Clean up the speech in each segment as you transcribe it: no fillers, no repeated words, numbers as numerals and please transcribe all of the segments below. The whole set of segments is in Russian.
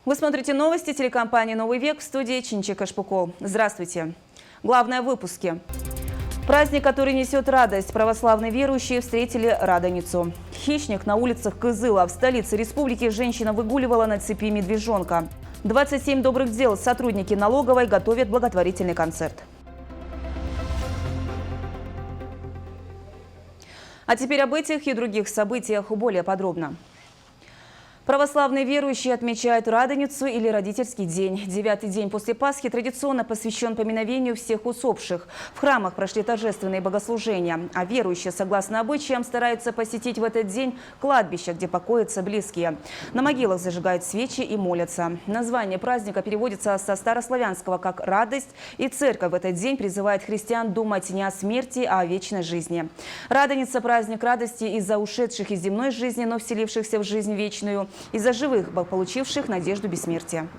Вы смотрите новости телекомпании «Новый век», в студии Чинчик Ашпукол. Здравствуйте. Главное в выпуске. Праздник, который несет радость. Православные верующие встретили Радоницу. Хищник на улицах Кызыла. В столице республики женщина выгуливала на цепи медвежонка. 27 добрых дел. Сотрудники налоговой готовят благотворительный концерт. А теперь об этих и других событиях более подробно. Православные верующие отмечают Радоницу или Родительский день. 9-й день после Пасхи традиционно посвящен поминовению всех усопших. В храмах прошли торжественные богослужения. А верующие, согласно обычаям, стараются посетить в этот день кладбище, где покоятся близкие. На могилах зажигают свечи и молятся. Название праздника переводится со старославянского как «радость», и церковь в этот день призывает христиан думать не о смерти, а о вечной жизни. Радоница – праздник радости из-за ушедших из земной жизни, но вселившихся в жизнь вечную, из-за живых, получивших надежду бессмертия.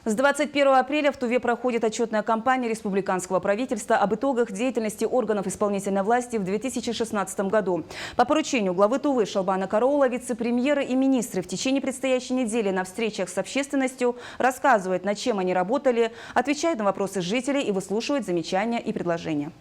С 21 апреля в Туве проходит отчетная кампания республиканского правительства об итогах деятельности органов исполнительной власти в 2016 году. По поручению главы Тувы Шалбана Караула вице-премьеры и министры в течение предстоящей недели на встречах с общественностью рассказывают, над чем они работали, отвечают на вопросы жителей и выслушивают замечания и предложения.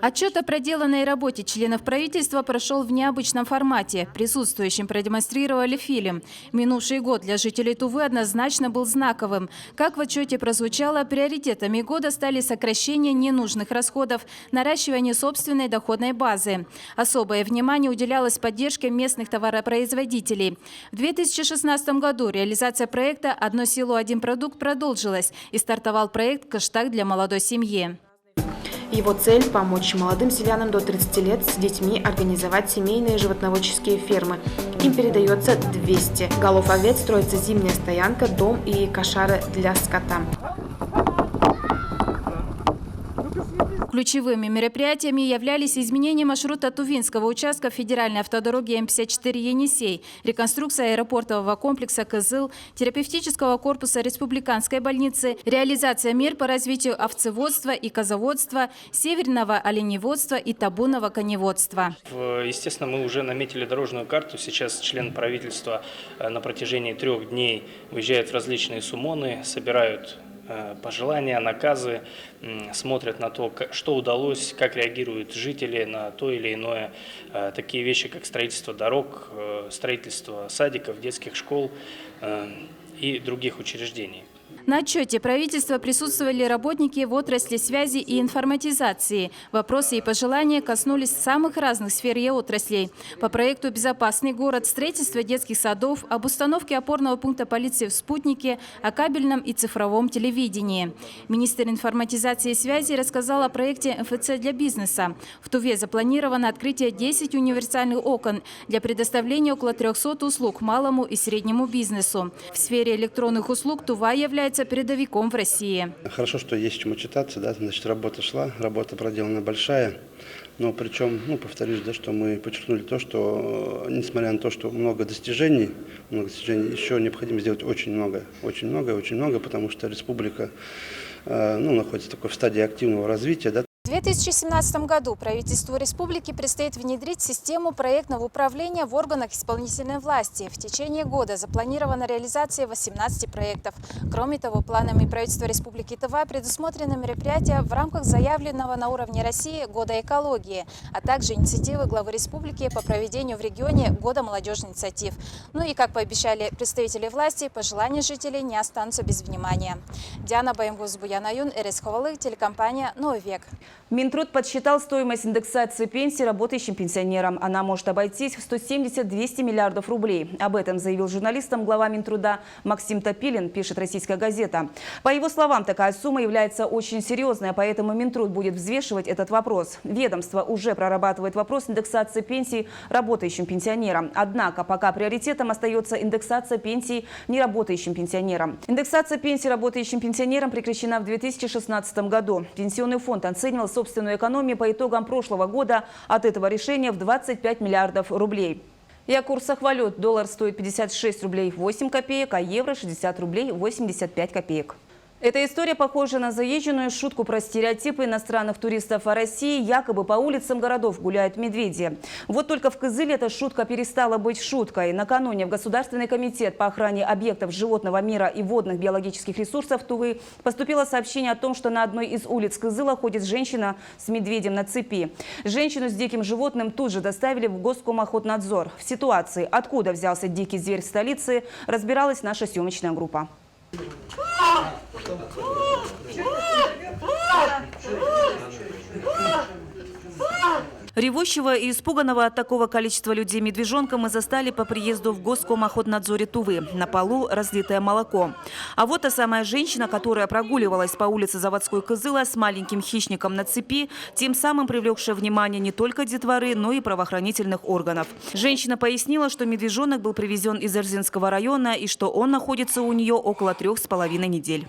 Отчет о проделанной работе членов правительства прошел в необычном формате. Присутствующим продемонстрировали фильм. Минувший год для жителей Тувы однозначно был знаковым. Как в отчете прозвучало, приоритетами года стали сокращение ненужных расходов, наращивание собственной доходной базы. Особое внимание уделялось поддержке местных товаропроизводителей. В 2016 году реализация проекта «Одно село, один продукт» продолжилась, и стартовал проект «Каштаг для молодой семьи». Его цель – помочь молодым селянам до 30 лет с детьми организовать семейные животноводческие фермы. Им передается 200 голов овец, строится зимняя стоянка, дом и кошары для скота. Ключевыми мероприятиями являлись изменение маршрута Тувинского участка федеральной автодороги М54 «Енисей», реконструкция аэропортового комплекса «Кызыл», терапевтического корпуса республиканской больницы, реализация мер по развитию овцеводства и козоводства, северного оленеводства и табунного коневодства. Естественно, мы уже наметили дорожную карту. Сейчас член правительства на протяжении 3 дней уезжают в различные суммоны, собирают пожелания, наказы, смотрят на то, что удалось, как реагируют жители на то или иное. Такие вещи, как строительство дорог, строительство садиков, детских школ и других учреждений. На отчете правительства присутствовали работники в отрасли связи и информатизации. Вопросы и пожелания коснулись самых разных сфер и отраслей. По проекту «Безопасный город», строительство детских садов, об установке опорного пункта полиции в «Спутнике», о кабельном и цифровом телевидении. Министр информатизации и связи рассказал о проекте МФЦ для бизнеса. В Туве запланировано открытие 10 универсальных окон для предоставления около 300 услуг малому и среднему бизнесу. В сфере электронных услуг Тува является передовиком в России. Хорошо, что есть чему читаться, да, значит, работа шла, работа проделана большая, но причем, повторюсь, да, что мы подчеркнули то, что несмотря на то, что много достижений, еще необходимо сделать очень много, потому что республика, находится в стадии активного развития, да. В 2017 году правительству республики предстоит внедрить систему проектного управления в органах исполнительной власти. В течение года запланирована реализация 18 проектов. Кроме того, планами правительства Республики Тыва предусмотрены мероприятия в рамках заявленного на уровне России Года экологии, а также инициативы главы республики по проведению в регионе Года молодежных инициатив. И, как пообещали представители власти, пожелания жителей не останутся без внимания. Диана Баемгуз, Буян Аюн, Эрес Ховалы, телекомпания «Новый век». Минтруд подсчитал стоимость индексации пенсий работающим пенсионерам. Она может обойтись в 170-200 миллиардов рублей. Об этом заявил журналистам глава Минтруда Максим Топилин, пишет «Российская газета». По его словам, такая сумма является очень серьезной, поэтому Минтруд будет взвешивать этот вопрос. Ведомство уже прорабатывает вопрос индексации пенсий работающим пенсионерам. Однако пока приоритетом остается индексация пенсий неработающим пенсионерам. Индексация пенсий работающим пенсионерам прекращена в 2016 году. Пенсионный фонд оценивал собственную экономию по итогам прошлого года от этого решения в 25 миллиардов рублей. И о курсах валют. Доллар стоит 56 рублей 8 копеек, а евро 60 рублей 85 копеек. Эта история похожа на заезженную шутку про стереотипы иностранных туристов о России. Якобы по улицам городов гуляют медведи. Вот только в Кызыле эта шутка перестала быть шуткой. Накануне в Государственный комитет по охране объектов животного мира и водных биологических ресурсов Тувы поступило сообщение о том, что на одной из улиц Кызыла ходит женщина с медведем на цепи. Женщину с диким животным тут же доставили в Госкомохотнадзор. В ситуации, откуда взялся дикий зверь в столице, разбиралась наша съемочная группа. Ревущего и испуганного от такого количества людей медвежонка мы застали по приезду в Госкомохотнадзоре Тувы. На полу разлитое молоко. А вот та самая женщина, которая прогуливалась по улице Заводской Кызыла с маленьким хищником на цепи, тем самым привлекшая внимание не только детворы, но и правоохранительных органов. Женщина пояснила, что медвежонок был привезен из Эрзинского района и что он находится у нее около 3,5 недель.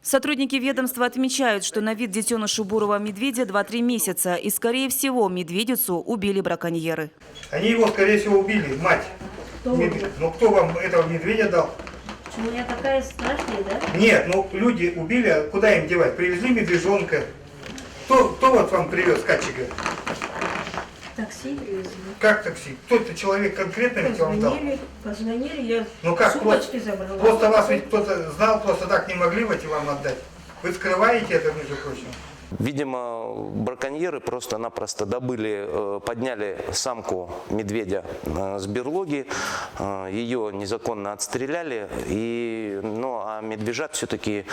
Сотрудники ведомства отмечают, что на вид детенышу бурого медведя 2-3 месяца. И, скорее всего, медведицу убили браконьеры. Они его, скорее всего, убили, мать. Ну кто вам этого медведя дал? Почему я такая страшная, да? Нет, ну люди убили, а куда им девать? Привезли медвежонка. Кто вот вам привез, Катчика? Такси привезли. Как такси? Кто-то человек конкретно ведь вам дал? Позвонили, я Ну как, сумочки забрала. просто вас ведь кто-то знал, просто так не могли ведь вам отдать. Вы скрываете это, между прочим. Видимо, браконьеры просто-напросто добыли, подняли самку медведя с берлоги, ее незаконно отстреляли, а медвежат все-таки,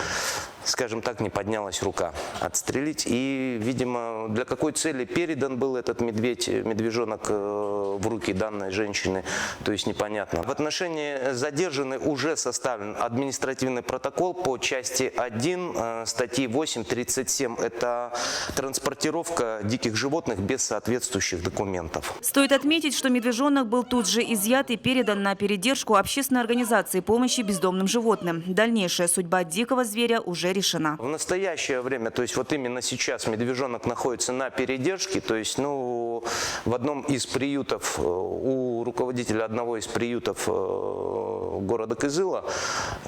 скажем так, не поднялась рука отстрелить. И, видимо, для какой цели передан был этот медвежонок в руки данной женщины, то есть непонятно. В отношении задержанной уже составлен административный протокол по части 1 статьи 8.37. Это транспортировка диких животных без соответствующих документов. Стоит отметить, что медвежонок был тут же изъят и передан на передержку общественной организации помощи бездомным животным. Дальнейшая судьба дикого зверя уже решена. В настоящее время, то есть вот именно сейчас медвежонок находится на передержке, то есть в одном из приютов, у руководителя одного из приютов города Кызыла,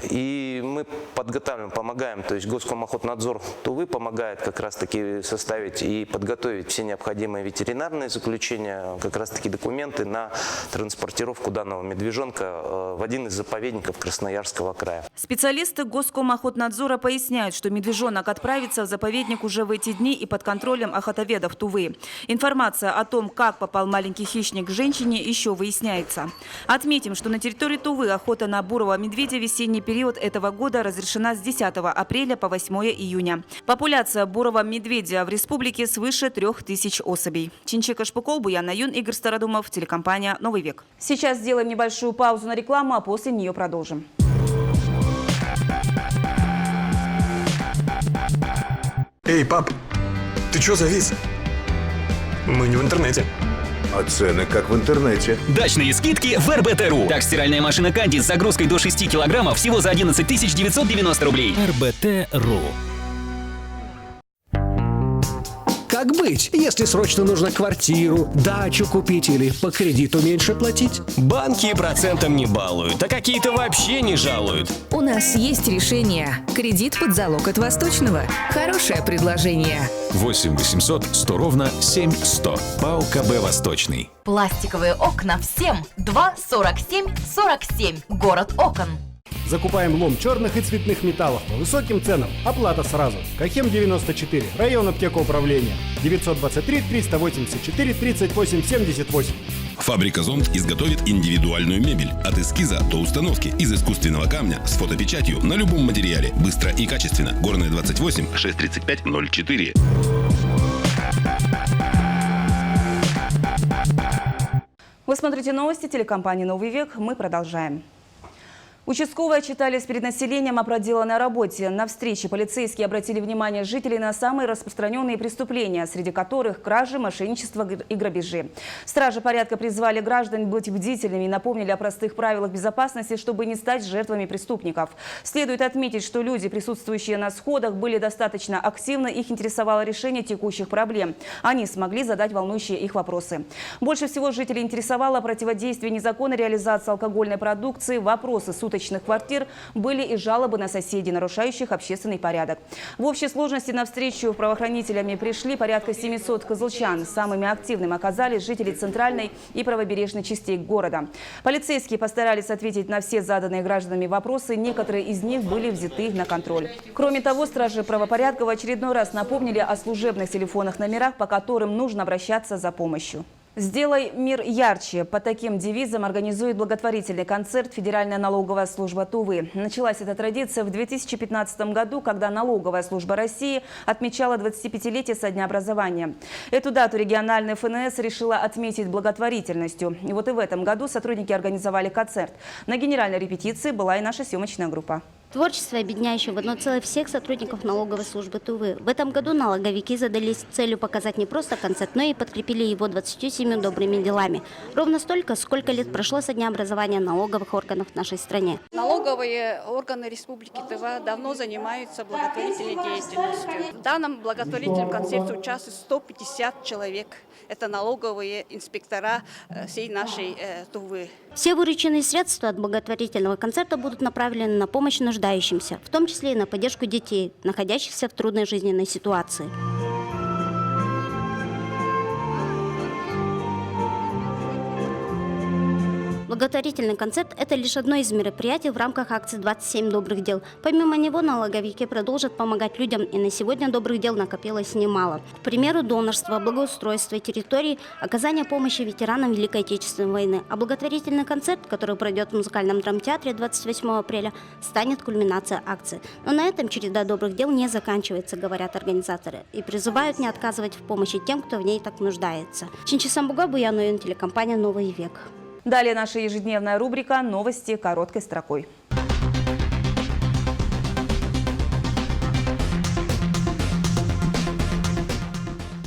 и мы подготавливаем, помогаем, то есть Госкомохотнадзор Тувы помогает как раз-таки составить и подготовить все необходимые ветеринарные заключения, как раз-таки документы на транспортировку данного медвежонка в один из заповедников Красноярского края. Специалисты Госкомохотнадзора поясняют, что медвежонок отправится в заповедник уже в эти дни и под контролем охотоведов Тувы. Информация о том, как попал маленький хищник к женщине, еще выясняется. Отметим, что на территории Тувы охота на бурого медведя в весенний период этого года разрешена с 10 апреля по 8 июня. Популяция бурого медведя в республике свыше 3000 особей. Чинчика Шпукол, Буян Наюн, Игорь Стародумов, телекомпания «Новый век». Сейчас сделаем небольшую паузу на рекламу, а после нее продолжим. Эй, пап, ты чё завис? Мы не в интернете. А цены как в интернете. Дачные скидки в РБТ.ру. Так, стиральная машина Канди с загрузкой до 6 килограммов всего за 11 990 рублей. РБТ.ру. Как быть, если срочно нужно квартиру, дачу купить или по кредиту меньше платить? Банки процентом не балуют, а какие-то вообще не жалуют. У нас есть решение. Кредит под залог от Восточного. Хорошее предложение. 8 800 100 ровно 7 100. ПАО КБ «Восточный». Пластиковые окна всем. 2 47 47. Город окон. Закупаем лом черных и цветных металлов по высоким ценам. Оплата сразу. Кахем 94. Район аптека управления. 923 384 38 78. Фабрика «Зонт» изготовит индивидуальную мебель. От эскиза до установки из искусственного камня с фотопечатью на любом материале. Быстро и качественно. Горная 28 635 04. Вы смотрите новости телекомпании «Новый век». Мы продолжаем. Участковые отчитались перед населением о проделанной работе. На встрече полицейские обратили внимание жителей на самые распространенные преступления, среди которых кражи, мошенничество и грабежи. Стражи порядка призвали граждан быть бдительными и напомнили о простых правилах безопасности, чтобы не стать жертвами преступников. Следует отметить, что люди, присутствующие на сходах, были достаточно активны, их интересовало решение текущих проблем. Они смогли задать волнующие их вопросы. Больше всего жителей интересовало противодействие незаконной реализации алкогольной продукции, вопросы суточных квартир, были и жалобы на соседей, нарушающих общественный порядок. В общей сложности на встречу правоохранителями пришли порядка 700 козылчан. Самыми активными оказались жители центральной и правобережной частей города. Полицейские постарались ответить на все заданные гражданами вопросы. Некоторые из них были взяты на контроль. Кроме того, стражи правопорядка в очередной раз напомнили о служебных телефонных номерах, по которым нужно обращаться за помощью. «Сделай мир ярче». Под таким девизом организует благотворительный концерт Федеральная налоговая служба Тувы. Началась эта традиция в 2015 году, когда Налоговая служба России отмечала 25-летие со дня образования. Эту дату региональная ФНС решила отметить благотворительностью. И вот и в этом году сотрудники организовали концерт. На генеральной репетиции была и наша съемочная группа. Творчество, объединяющее в одно целое всех сотрудников налоговой службы Тувы. В этом году налоговики задались целью показать не просто концерт, но и подкрепили его 27 добрыми делами. Ровно столько, сколько лет прошло со дня образования налоговых органов в нашей стране. Налоговые органы Республики Тыва давно занимаются благотворительной деятельностью. В данном благотворительном концерте участвует 150 человек. Это налоговые инспектора всей нашей Тувы. Все вырученные средства от благотворительного концерта будут направлены на помощь нуждающимся, в том числе и на поддержку детей, находящихся в трудной жизненной ситуации. Благотворительный концерт – это лишь одно из мероприятий в рамках акции «27 добрых дел». Помимо него налоговики продолжат помогать людям, и на сегодня добрых дел накопилось немало. К примеру, донорство, благоустройство территорий, оказание помощи ветеранам Великой Отечественной войны. А благотворительный концерт, который пройдет в музыкальном драмтеатре 28 апреля, станет кульминацией акции. Но на этом череда добрых дел не заканчивается, говорят организаторы, и призывают не отказывать в помощи тем, кто в ней так нуждается. Чинчисамбуга, Буян, телекомпания «Новый век». Далее наша ежедневная рубрика «Новости короткой строкой».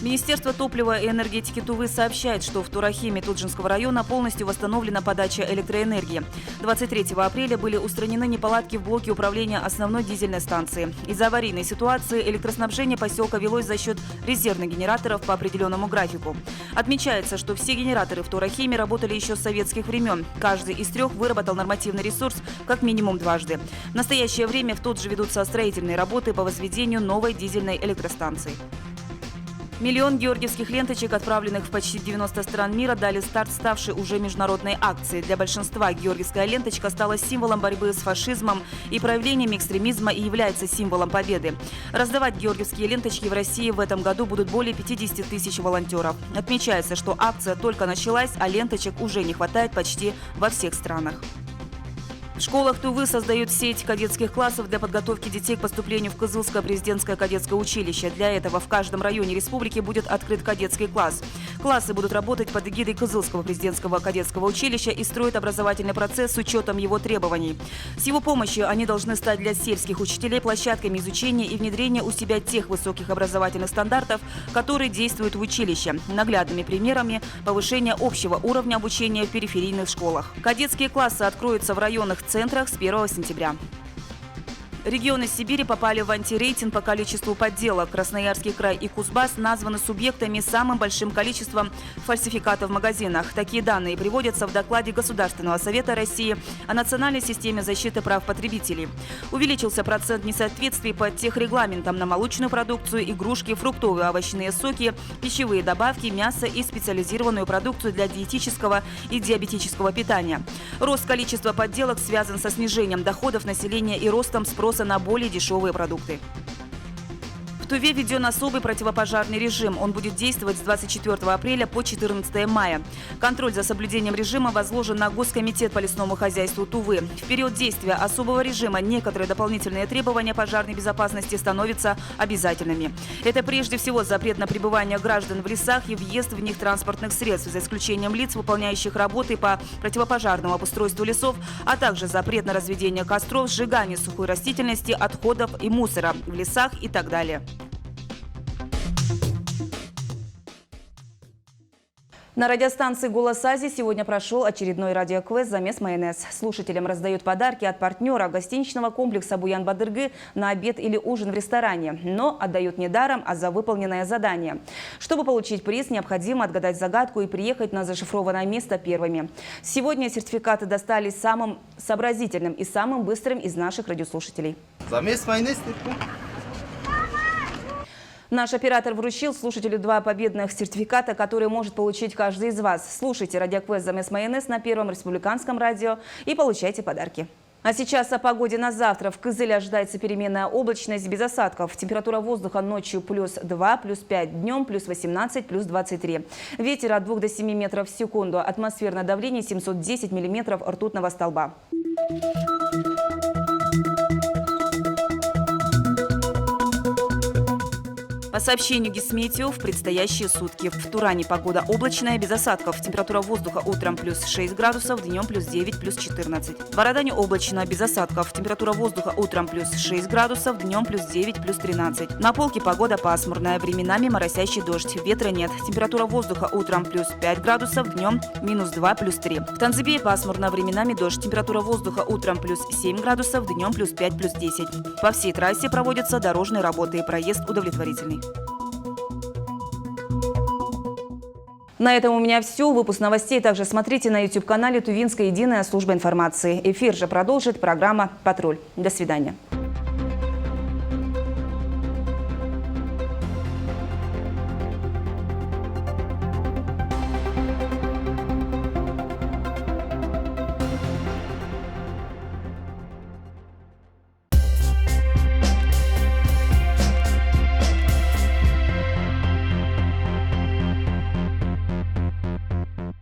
Министерство топлива и энергетики Тувы сообщает, что в Турахиме Туджинского района полностью восстановлена подача электроэнергии. 23 апреля были устранены неполадки в блоке управления основной дизельной станции. Из-за аварийной ситуации электроснабжение поселка велось за счет резервных генераторов по определенному графику. Отмечается, что все генераторы в Турахиме работали еще с советских времен. Каждый из трех выработал нормативный ресурс как минимум дважды. В настоящее время в тот же ведутся строительные работы по возведению новой дизельной электростанции. 1 000 000 георгиевских ленточек, отправленных в почти 90 стран мира, дали старт ставшей уже международной акции. Для большинства георгиевская ленточка стала символом борьбы с фашизмом и проявлением экстремизма и является символом победы. Раздавать георгиевские ленточки в России в этом году будут более 50 тысяч волонтеров. Отмечается, что акция только началась, а ленточек уже не хватает почти во всех странах. В школах Тувы создают сеть кадетских классов для подготовки детей к поступлению в Кызылское президентское кадетское училище. Для этого в каждом районе республики будет открыт кадетский класс. Классы будут работать под эгидой Кызылского президентского кадетского училища и строят образовательный процесс с учетом его требований. С его помощью они должны стать для сельских учителей площадками изучения и внедрения у себя тех высоких образовательных стандартов, которые действуют в училище, наглядными примерами повышения общего уровня обучения в периферийных школах. Кадетские классы откроются в районных центрах с 1 сентября. Регионы Сибири попали в антирейтинг по количеству подделок. Красноярский край и Кузбасс названы субъектами с самым большим количеством фальсификатов в магазинах. Такие данные приводятся в докладе Государственного совета России о национальной системе защиты прав потребителей. Увеличился процент несоответствий по техрегламентам на молочную продукцию, игрушки, фруктовые овощные соки, пищевые добавки, мясо и специализированную продукцию для диетического и диабетического питания. Рост количества подделок связан со снижением доходов населения и ростом спроса на более дешевые продукты. В Туве введен особый противопожарный режим. Он будет действовать с 24 апреля по 14 мая. Контроль за соблюдением режима возложен на Госкомитет по лесному хозяйству Тувы. В период действия особого режима некоторые дополнительные требования пожарной безопасности становятся обязательными. Это прежде всего запрет на пребывание граждан в лесах и въезд в них транспортных средств, за исключением лиц, выполняющих работы по противопожарному обустройству лесов, а также запрет на разведение костров, сжигание сухой растительности, отходов и мусора в лесах и так далее. На радиостанции «Голос Азии» сегодня прошел очередной радиоквест «Замес майонез». Слушателям раздают подарки от партнера гостиничного комплекса «Буян-Бадыргы» на обед или ужин в ресторане. Но отдают не даром, а за выполненное задание. Чтобы получить приз, необходимо отгадать загадку и приехать на зашифрованное место первыми. Сегодня сертификаты достались самым сообразительным и самым быстрым из наших радиослушателей. Замес майонез. Наш оператор вручил слушателю 2 победных сертификата, которые может получить каждый из вас. Слушайте радиоквест «Замес майонез» на Первом республиканском радио и получайте подарки. А сейчас о погоде на завтра. В Кызыле ожидается переменная облачность без осадков. Температура воздуха ночью +2, +5, днем +18, +23. Ветер от 2 до 7 метров в секунду. Атмосферное давление 710 миллиметров ртутного столба. По сообщению Гисметео, в предстоящие сутки в Туране погода облачная, без осадков. Температура воздуха утром +6 градусов, днем +9, +14. В Арадане облачно, без осадков. Температура воздуха утром +6 градусов, днем +9, +13. На Полке погода пасмурная, временами моросящий дождь. Ветра нет. Температура воздуха утром +5 градусов, днем -2, +3. В Танзибее пасмурно, временами дождь. Температура воздуха утром +7 градусов, днем +5, +10. По всей трассе проводятся дорожные работы и проезд удовлетворительный. На этом у меня все. Выпуск новостей также смотрите на YouTube-канале Тувинская единая служба информации. Эфир же продолжит программа «Патруль». До свидания.